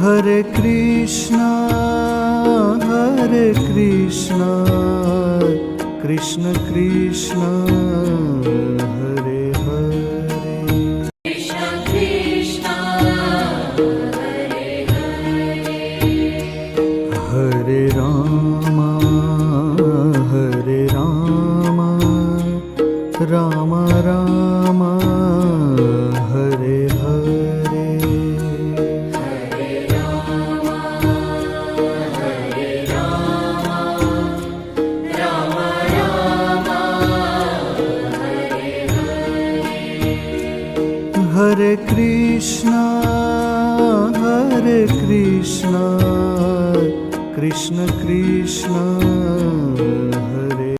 Hare Krishna, Krishna Krishna, Hare Hare. Krishna Krishna, Hare Hare. Hare Rama, Rama Rama, Hare Hare. Hare Rama, Hare Rama, Rama Rama, Hare Hare. Hare Krishna, Krishna Krishna,